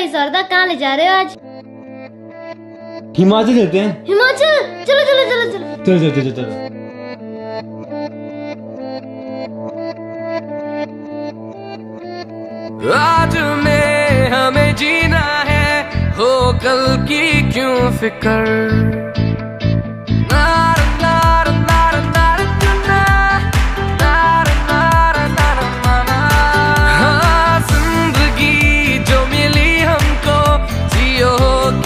भाई शारदा, कहाँ ले जा रहे हो आज? हिमाचल चलते हैं। हिमाचल? चलो चलो चलो चलो चलो चलो चलो चलो। आज में हमें जीना है, हो कल की क्यों फिकर। हाँ, जिंदगी जो मिली हमको, जियो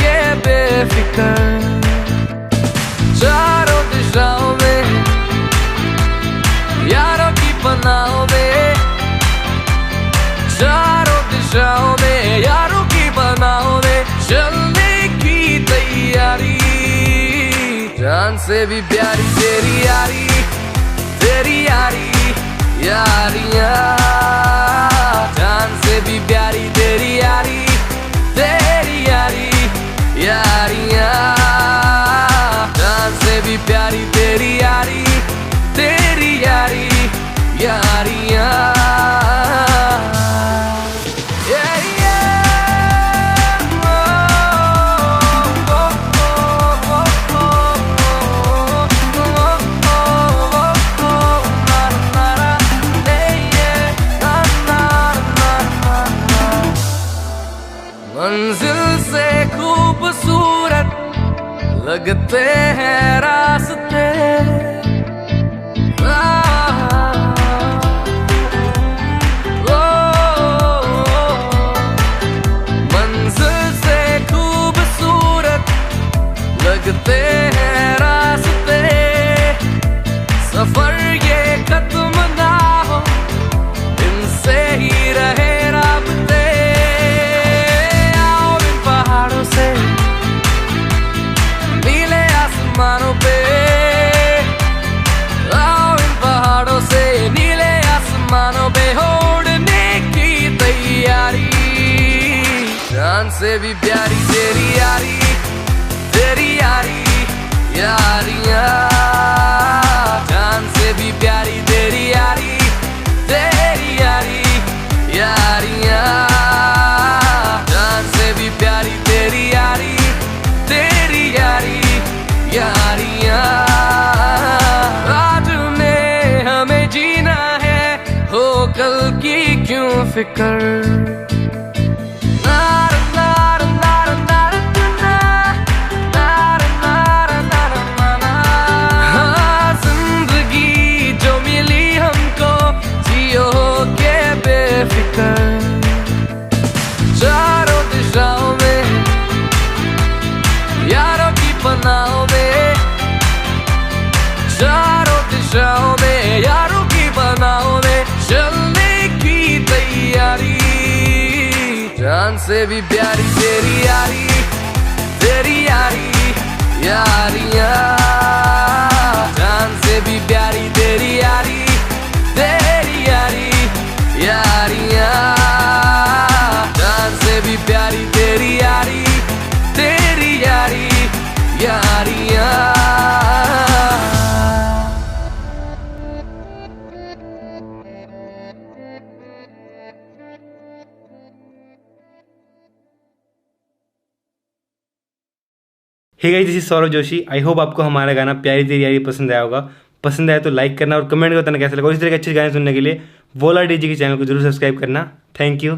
के बेफिकर। चारों दिशाओं में यारों की पनाहों में, चारों दिशाओं में यारों की पनाहों में चलने की तैयारी। जान से भी प्यारी तेरी यारी, तेरी यारी यारियां। जान से भी प्यारी तेरी यारी, तेरी यारी यारियां। जान से भी प्यारी तेरी यारी, तेरी यारी यारियां। मंजिल से खूबसूरत लगते हैं रास्ते, मंजिल से खूबसूरत लगते हैं रास्ते। सफर ये खत्म ना हो, इनसे ही रहे राबते। आओ इन पहाड़ों से नीले आसमानों पे, आओ इन पहाड़ों से नीले आसमानों पे उड़ने की तैयारी। जान से भी प्यारी तेरी यारी, तेरी यारी यारियां। जान से भी प्यारी तेरी यारी, तेरी यारी यारियां। जान से भी प्यारी तेरी यारी, तेरी यारी यारियां। आज में हमें जीना है, हो कल की क्यों फिकर। हाँ, जिंदगी जो मिली हमको, जियो के बेफिकर। चारों दिशाओं में यारों की पनाहों में, चारों दिशाओं में यारों की पनाहों में चलने की तैयारी। जान से भी प्यारी तेरी यारी, तेरी यारी यारियां। जान से भी प्यारी तेरी यारी, तेरी यारी यारियां। जान से भी प्यारी तेरी यारी, तेरी यारी यारियां। Hey guys, this is Saurabh Joshi. I hope आपको हमारा गाना प्यारी तेरी यारी पसंद आया होगा। पसंद आया तो लाइक करना और कमेंट करना कैसा लगा। इस तरह के अच्छे गाने सुनने के लिए वोला डीजे के चैनल को जरूर सब्सक्राइब करना। Thank you.